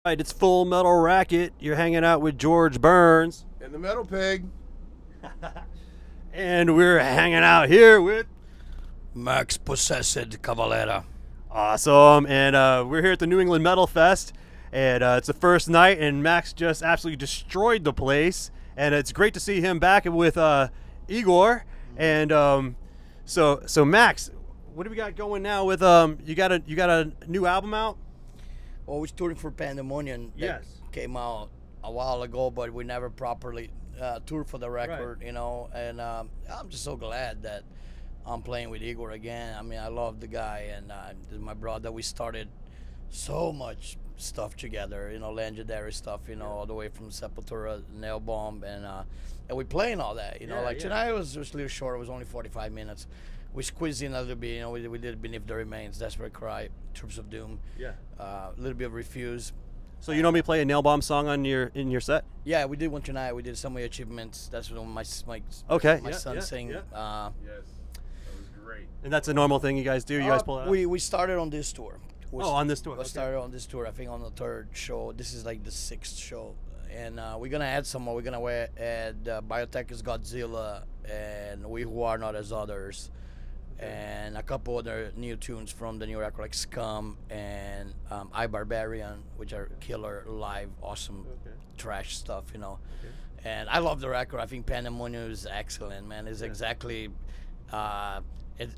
Right, it's Full Metal Racket. You're hanging out with George Burns. And the Metal Pig. And we're hanging out here with Max Possessed Cavalera. Awesome. And we're here at the New England Metal Fest. And it's the first night, and Max just absolutely destroyed the place. And it's great to see him back with Igor. And so Max, what do we got going now with you got a new album out? Well, we're touring for Pandemonium. Yes. That came out a while ago, but we never properly toured for the record, Right. you know. And I'm just so glad that I'm playing with Igor again. I mean, I love the guy, and my brother. We started so much stuff together, you know, legendary stuff, you know, all the way from Sepultura, Nail Bomb, and we playing all that, you know. Like tonight was just a little short. It was only 45 minutes. We squeezed in a little bit, you know. We did Beneath the Remains, Desperate Cry, Troops of Doom, a little bit of Refuse. So you normally play a Nail Bomb song in your set? Yeah, we did one tonight. We did Some of Your Achievements. That's when my son sang. Yes, that was great. And that's a normal thing you guys do? You guys pull it out? We started on this tour. On this tour. We started on this tour, I think, on the 3rd show. This is like the 6th show. And we're going to add some more. We're going to add Biotech is Godzilla and We Who Are Not As Others. And a couple other new tunes from the new record, like Scum and I Barbarian, which are killer, live, awesome trash stuff, you know. And I love the record. I think Pandemonium is excellent, man. It's exactly...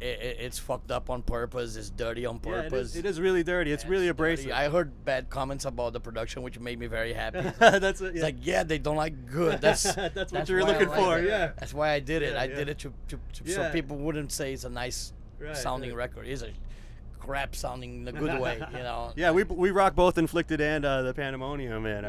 It's fucked up on purpose. It's dirty on purpose. It is really dirty. It's really abrasive. Dirty. I heard bad comments about the production, which made me very happy. That's it. It's like, they don't like good. That's what you're looking for. Yeah. That's why I did it. I did it to so people wouldn't say it's a nice sounding record. It's a crap sounding in a good way, you know. Yeah, we rock both Inflicted and the Pandemonium, and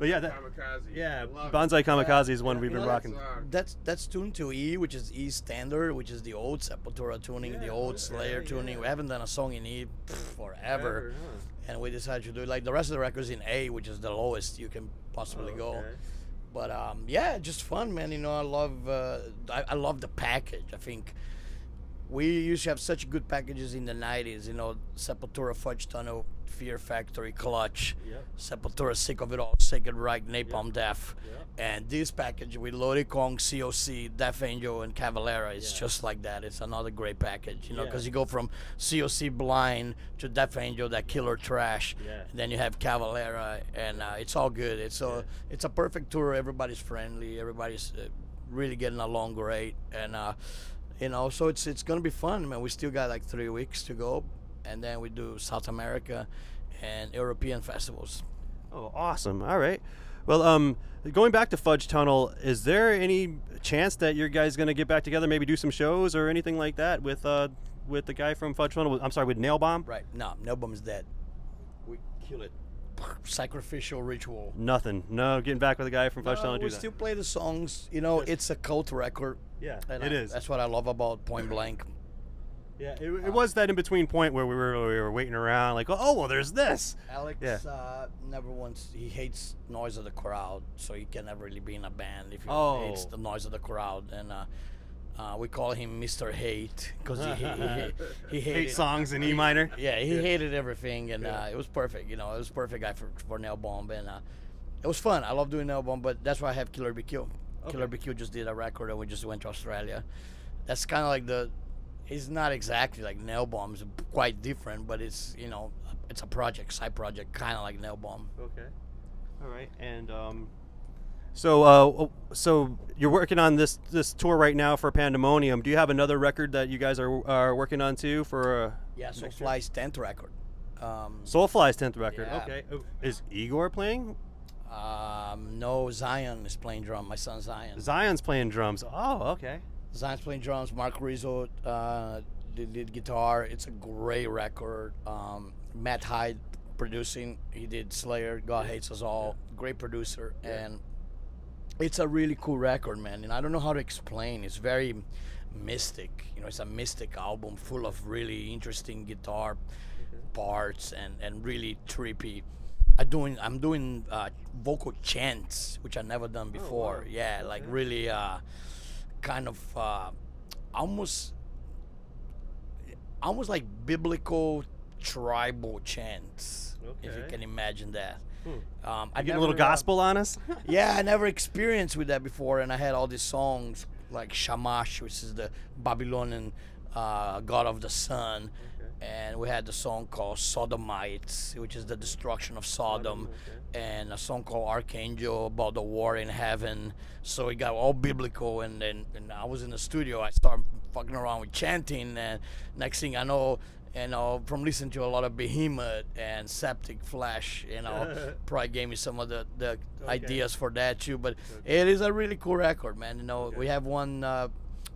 Bonsai Kamikaze is one we've been rocking. That's tuned to E, which is E standard, which is the old Sepultura tuning, the old Slayer tuning. We haven't done a song in E forever, and we decided to do it. Like the rest of the records in A, which is the lowest you can possibly go. But just fun, man. You know, I love the package. I think we used to have such good packages in the 90s, you know, Sepultura, Fudge Tunnel, Fear Factory, Clutch, Sepultura, Sick of It All, Sacred Reich, Napalm Death. And this package with Lodi Kong, COC, Death Angel, and Cavalera is just like that. It's another great package, you know, because you go from COC Blind to Death Angel, that killer trash. And then you have Cavalera, and it's all good. It's a perfect tour. Everybody's friendly. Everybody's really getting along great. And, you know, so it's gonna be fun, man. We still got like 3 weeks to go, and then we do South America and European festivals. Oh, awesome! All right. Well, going back to Fudge Tunnel, is there any chance that your guys gonna get back together, maybe do some shows or anything like that with the guy from Fudge Tunnel? I'm sorry, with Nail Bomb? Right. No, Nail Bomb is dead. We kill it. Sacrificial ritual. Nothing. No, getting back with the guy from Fudge Tunnel. We still play the songs. You know, it's a cult record. Yeah, and it is. That's what I love about Point Blank. Yeah, it was that in between point where we were waiting around, like, oh well, there's this. Alex never once. He hates noise of the crowd, so he can never really be in a band if he hates the noise of the crowd. And we call him Mr. Hate because he hated songs in E minor. Yeah, he hated everything, and it was perfect. You know, it was perfect guy for Nail Bomb, and it was fun. I love doing Nail Bomb, but that's why I have Killer BQ. Killer BQ just did a record, and we just went to Australia. That's kind of like it's not exactly like Nail Bomb. It's quite different, but it's, you know, it's a project, side project, kind of like Nail Bomb. Okay. All right. And so you're working on this tour right now for Pandemonium. Do you have another record that you guys are working on too for? Soulfly's 10th record. Soulfly's 10th record. Yeah. Okay. Is Igor playing? No, Zion is playing drum. My son Zion. Zion's playing drums. Oh, okay. Zion's playing drums. Mark Rizzo did guitar. It's a great record. Matt Hyde producing. He did Slayer, God Hates Us All. Great producer. And it's a really cool record, man. And I don't know how to explain. It's very mystic. You know, it's a mystic album full of really interesting guitar parts and really trippy. I'm doing vocal chants, which I've never done before. Oh, wow. Yeah, like really kind of almost like biblical tribal chants, if you can imagine that. I Getting a little gospel on us. Yeah, I never experienced with that before, and I had all these songs like Shamash, which is the Babylonian god of the sun, and we had the song called Sodomites, which is the destruction of Sodom, and a song called Archangel about the war in heaven. So it got all biblical, and I was in the studio. I started fucking around with chanting, and next thing I know, from listening to a lot of Behemoth and Septic Flesh, probably gave me some of the ideas for that too. But it is a really cool record, man. We have one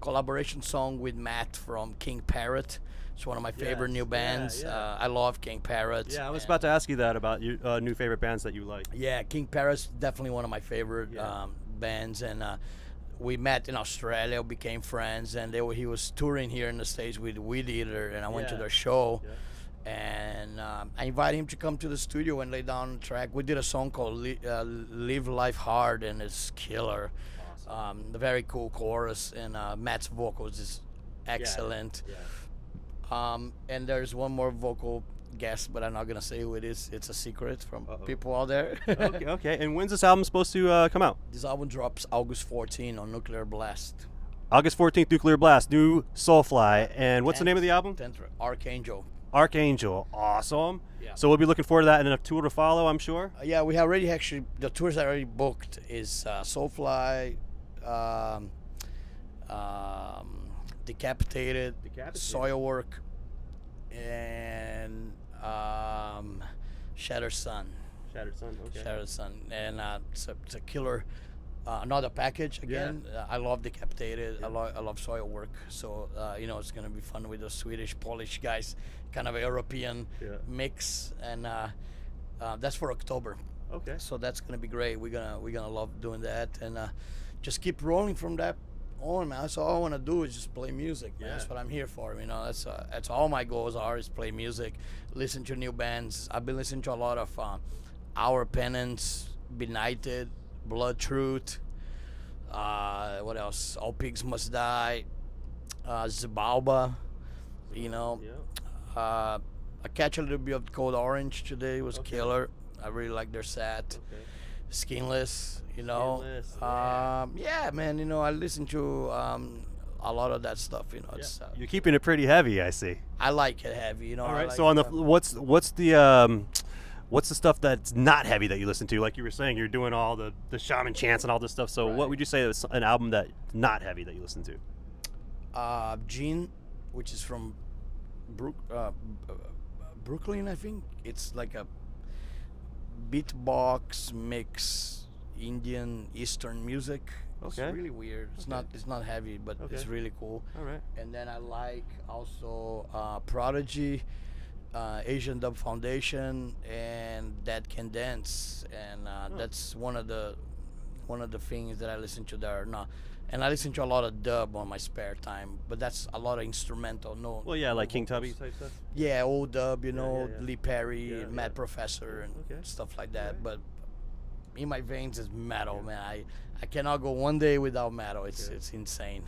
collaboration song with Matt from King Parrot. It's one of my favorite new bands. I love King Parrot. Yeah, I was about to ask you that about your new favorite bands that you like. Yeah, King Parrot's definitely one of my favorite bands, and we met in Australia, became friends, and he was touring here in the States with Weed Eater, and I went to their show, and I invited him to come to the studio and lay down the track. We did a song called Live Life Hard, and it's killer. Awesome. The very cool chorus, and Matt's vocals is excellent. And there's one more vocal guest, but I'm not gonna say who it is. It's a secret from people out there. Okay. And when's this album supposed to come out? This album drops August 14 on Nuclear Blast. August 14th, Nuclear Blast, new Soulfly. And what's the name of the album? Archangel. Archangel. Awesome. Yeah. So we'll be looking forward to that, and a tour to follow, I'm sure. Yeah, we already actually, the tours I already booked is Soulfly, Decapitated, Soilwork, and Shattered Sun. Shattered Sun, okay. Shattered Sun, and it's a killer. Another package again. I love Decapitated. I love Soilwork. So it's gonna be fun with those Swedish, Polish guys, kind of a European mix, and that's for October. Okay. So that's gonna be great. We're gonna love doing that, and just keep rolling from that on, man. That's all I want to do is just play music, man. That's what I'm here for. That's all my goals are, is play music, listen to new bands. I've been listening to a lot of Our Penance, Benighted, Blood Truth, what else? All Pigs Must Die, Zibalba, I catch a little bit of Code Orange today. It was killer. I really like their set. Skinless, Skinless, man, I listen to a lot of that stuff, It's, you're keeping it pretty heavy, I see. I like it heavy, All right. Like so on the what's the stuff that's not heavy that you listen to? Like you were saying, you're doing all the shaman chants and all this stuff. So what would you say is an album that's not heavy that you listen to? Gene, which is from Brooklyn, I think. It's like a beatbox mix, Indian Eastern music. It's really weird. It's not heavy, but it's really cool. All right. And then I like also Prodigy, Asian Dub Foundation, and Dead Can Dance, and that's one of the things that I listen to there now. And I listen to a lot of dub on my spare time, but that's a lot of instrumental. Like King Tubby type stuff. Yeah, old dub, Lee Perry, Mad Professor, and stuff like that. But in my veins is metal, man. I cannot go one day without metal. It's insane.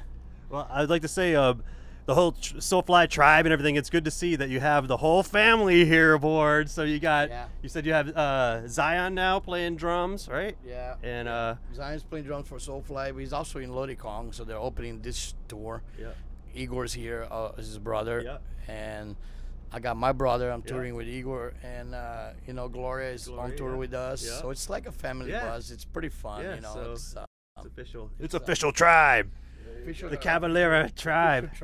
Well, I'd like to say the whole Soulfly tribe and everything. It's good to see that you have the whole family here aboard. So you got, you said you have Zion now playing drums, right? Yeah. And Zion's playing drums for Soulfly, but he's also in Lodi Kong, so they're opening this tour. Yeah. Igor's here, his brother. Yeah. And I got my brother. I'm touring with Igor, and Gloria is on tour with us. Yeah. So it's like a family buzz. It's pretty fun. So it's official. It's official tribe. The Cavalera tribe.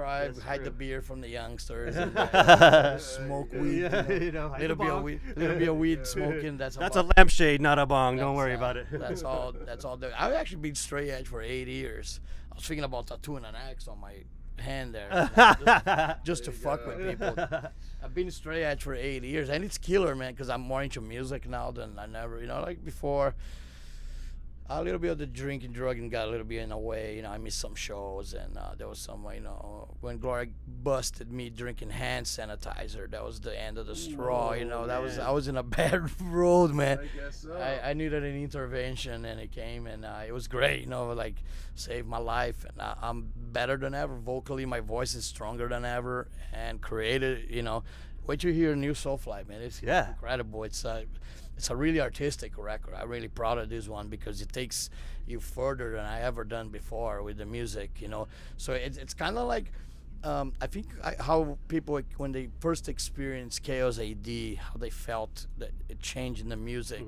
Hide the beer from the youngsters. And, smoke weed. Little bit of weed smoking. That's a lampshade, not a bong. Don't worry about it. That's all. I've actually been straight edge for 8 years. I was thinking about tattooing an axe on my hand there, just to fuck with people. I've been straight edge for 8 years, and it's killer, man. Because I'm more into music now than I never. Like before. A little bit of the drinking, drugging got a little bit in the way. I missed some shows, and there was some, when Gloria busted me drinking hand sanitizer, that was the end of the straw. I was in a bad road, man. I guess so. I needed an intervention, and it came, and it was great. Saved my life, and I'm better than ever vocally. My voice is stronger than ever, and created. Wait till you hear new Soulfly, man. It's incredible. It's it's a really artistic record. I'm really proud of this one because it takes you further than I ever done before with the music, you know. So it's kind of like, I think how people, when they first experienced Chaos AD, how they felt that it changed in the music,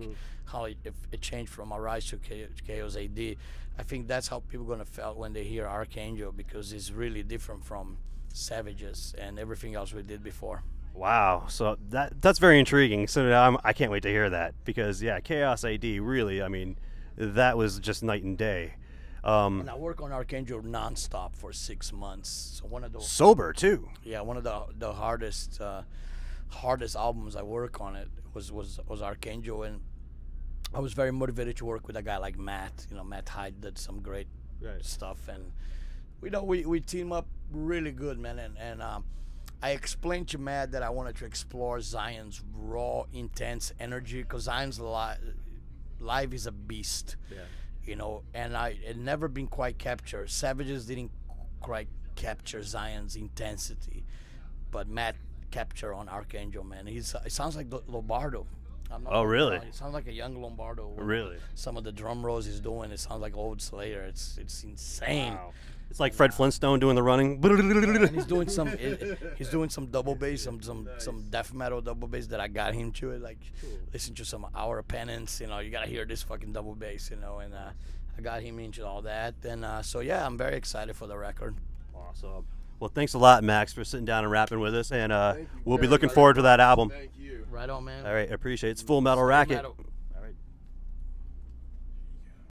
how it changed from Arise to Chaos AD. I think that's how people gonna feel when they hear Archangel, because it's really different from Savages and everything else we did before. Wow, so that's very intriguing. So I can't wait to hear that, because yeah, Chaos AD really, I mean, that was just night and day. And I work on Archangel nonstop for 6 months. So one of those sober too. Yeah, one of the hardest albums I work on it was Archangel, and I was very motivated to work with a guy like Matt. You know, Matt Hyde did some great stuff, and we team up really good, man. And I explained to Matt that I wanted to explore Zion's raw, intense energy, because Zion's live is a beast. Yeah. You know, and it had never been quite captured. Savages didn't quite capture Zion's intensity, but Matt captured on Archangel, man. It sounds like Lombardo. Oh, really? It sounds like a young Lombardo. Really? Some of the drum rolls he's doing, it sounds like old Slayer. It's insane. Wow. It's like Fred Flintstone doing the running. And he's doing some double bass, some death metal double bass that I got him to it. Like, listen to some Hour of Penance, you know, you gotta hear this fucking double bass, you know, and I got him into all that. And so yeah, I'm very excited for the record. Awesome. Well, thanks a lot, Max, for sitting down and rapping with us, and we'll be looking forward to that album. Thank you. Right on, man. All right, I appreciate it. It's Full Metal Racket. Metal.